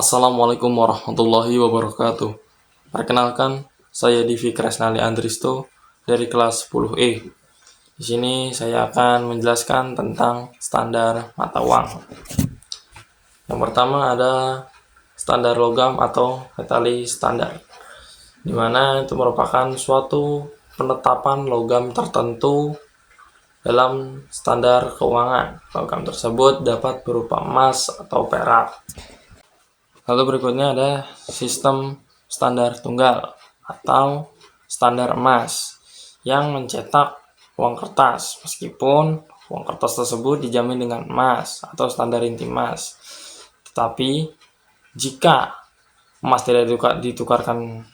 Assalamualaikum warahmatullahi wabarakatuh. Perkenalkan, saya Divi Kresnali Andristo dari kelas 10E. Di sini saya akan menjelaskan tentang standar mata uang. Yang pertama ada standar logam atau metali standar, di mana itu merupakan suatu penetapan logam tertentu dalam standar keuangan. Logam tersebut dapat berupa emas atau perak. Lalu berikutnya ada sistem standar tunggal atau standar emas yang mencetak uang kertas meskipun uang kertas tersebut dijamin dengan emas atau standar inti emas. Tetapi jika emas tidak ditukarkan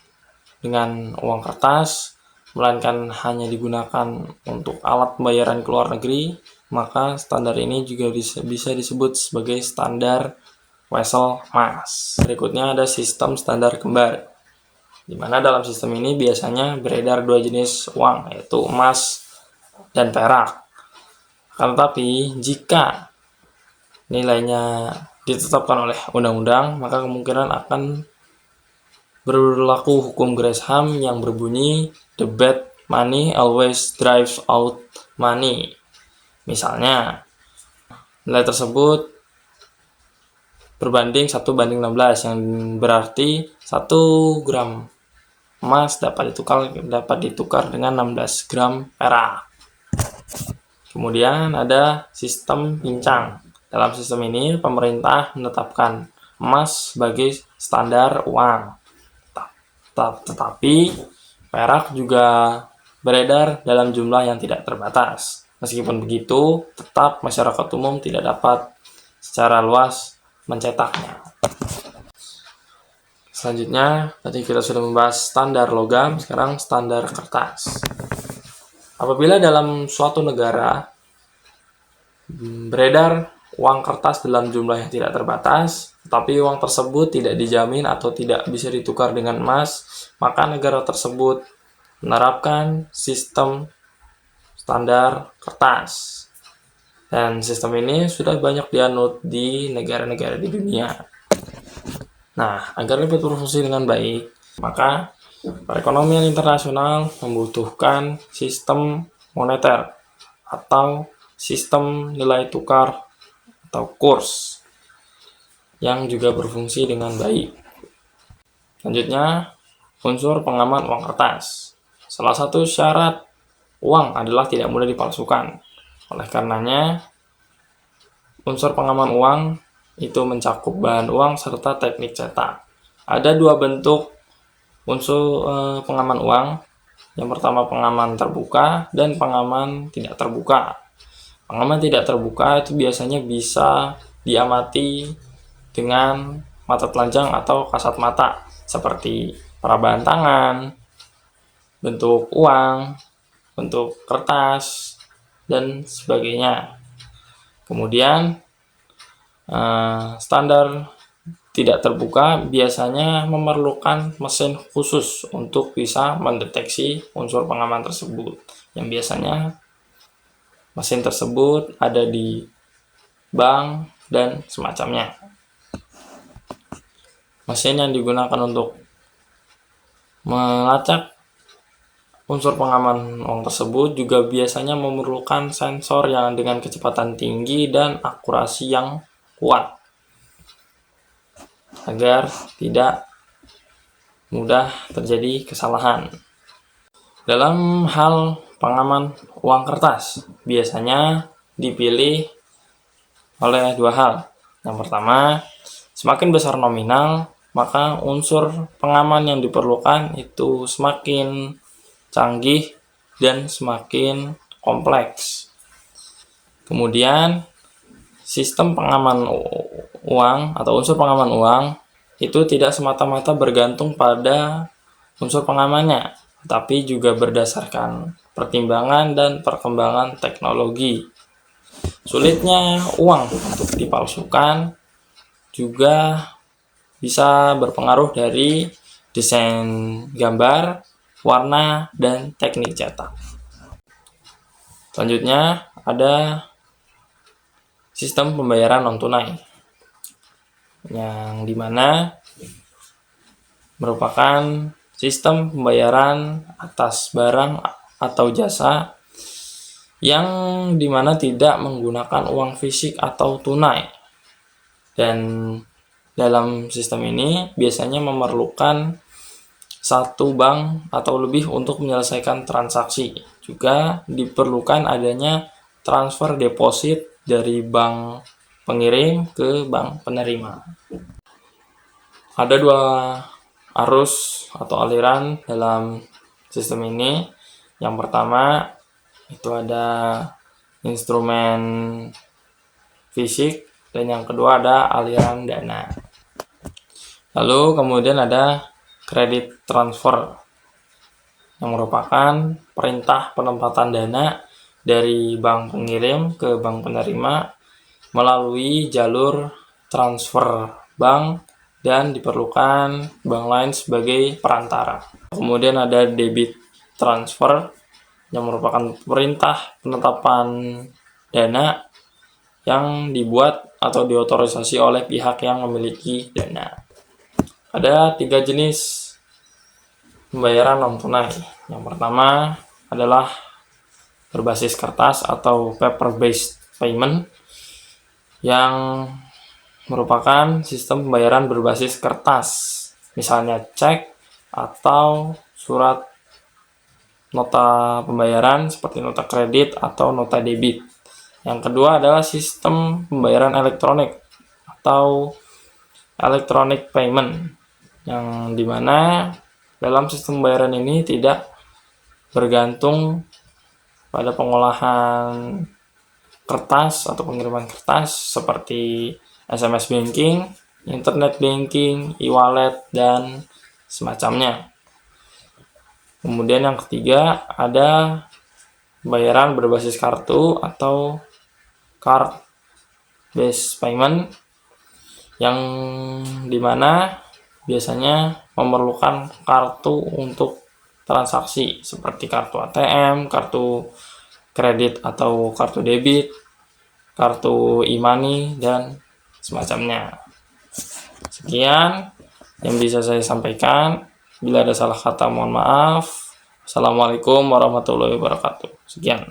dengan uang kertas, melainkan hanya digunakan untuk alat pembayaran ke luar negeri, maka standar ini juga bisa disebut sebagai standar Wesel emas. Berikutnya ada sistem standar kembar, di mana dalam sistem ini biasanya beredar dua jenis uang, yaitu emas dan perak. Akan tetapi jika nilainya ditetapkan oleh undang-undang, maka kemungkinan akan berlaku hukum Gresham yang berbunyi the bad money always drives out money. Misalnya, nilai tersebut berbanding 1:16, yang berarti 1 gram emas dapat ditukar dengan 16 gram perak. Kemudian ada sistem pincang. Dalam sistem ini pemerintah menetapkan emas sebagai standar uang. Tetapi perak juga beredar dalam jumlah yang tidak terbatas. Meskipun begitu, tetap masyarakat umum tidak dapat secara luas mencetaknya. Selanjutnya, tadi kita sudah membahas standar logam, sekarang standar kertas. Apabila dalam suatu negara beredar uang kertas dalam jumlah yang tidak terbatas, tetapi uang tersebut tidak dijamin atau tidak bisa ditukar dengan emas, maka negara tersebut menerapkan sistem standar kertas. Dan sistem ini sudah banyak dianut di negara-negara di dunia. Nah, agar dapat berfungsi dengan baik, maka perekonomian internasional membutuhkan sistem moneter atau sistem nilai tukar atau kurs yang juga berfungsi dengan baik. Selanjutnya, unsur pengaman uang kertas. Salah satu syarat uang adalah tidak mudah dipalsukan. Oleh karenanya, unsur pengaman uang itu mencakup bahan uang serta teknik cetak. Ada dua bentuk unsur pengaman uang. Yang pertama pengaman terbuka dan pengaman tidak terbuka. Pengaman tidak terbuka itu biasanya bisa diamati dengan mata telanjang atau kasat mata, seperti perabahan tangan, bentuk uang, bentuk kertas, dan sebagainya. Kemudian standar tidak terbuka biasanya memerlukan mesin khusus untuk bisa mendeteksi unsur pengaman tersebut, yang biasanya mesin tersebut ada di bank dan semacamnya. Mesin yang digunakan untuk melacak unsur pengaman uang tersebut juga biasanya memerlukan sensor yang dengan kecepatan tinggi dan akurasi yang kuat agar tidak mudah terjadi kesalahan. Dalam hal pengaman uang kertas, biasanya dipilih oleh dua hal. Yang pertama, semakin besar nominal, maka unsur pengaman yang diperlukan itu semakin canggih dan semakin kompleks. Kemudian sistem pengaman uang atau unsur pengaman uang itu tidak semata-mata bergantung pada unsur pengamannya, tapi juga berdasarkan pertimbangan dan perkembangan teknologi. Sulitnya uang untuk dipalsukan juga bisa berpengaruh dari desain gambar, warna, dan teknik cetak. Selanjutnya ada sistem pembayaran non-tunai. yang dimana merupakan sistem pembayaran atas barang atau jasa yang dimana tidak menggunakan uang fisik atau tunai. Dan dalam sistem ini biasanya memerlukan satu bank atau lebih untuk menyelesaikan transaksi. Juga diperlukan adanya transfer deposit dari bank pengirim ke bank penerima. Ada dua arus atau aliran dalam sistem ini. Yang pertama itu ada instrumen fisik dan yang kedua ada aliran dana. Lalu kemudian ada kredit transfer yang merupakan perintah penempatan dana dari bank pengirim ke bank penerima melalui jalur transfer bank dan diperlukan bank lain sebagai perantara. Kemudian ada debit transfer yang merupakan perintah penetapan dana yang dibuat atau diotorisasi oleh pihak yang memiliki dana. Ada 3 jenis pembayaran non tunai. Yang pertama adalah berbasis kertas atau paper-based payment yang merupakan sistem pembayaran berbasis kertas, misalnya cek atau surat nota pembayaran seperti nota kredit atau nota debit. Yang kedua adalah sistem pembayaran elektronik atau electronic payment, yang dimana dalam sistem pembayaran ini tidak bergantung pada pengolahan kertas atau pengiriman kertas seperti SMS banking, internet banking, e-wallet, dan semacamnya. Kemudian yang ketiga ada pembayaran berbasis kartu atau card based payment yang dimana biasanya memerlukan kartu untuk transaksi seperti kartu ATM, kartu kredit atau kartu debit, kartu e-money, dan semacamnya. Sekian yang bisa saya sampaikan. Bila ada salah kata mohon maaf. Assalamualaikum warahmatullahi wabarakatuh. Sekian.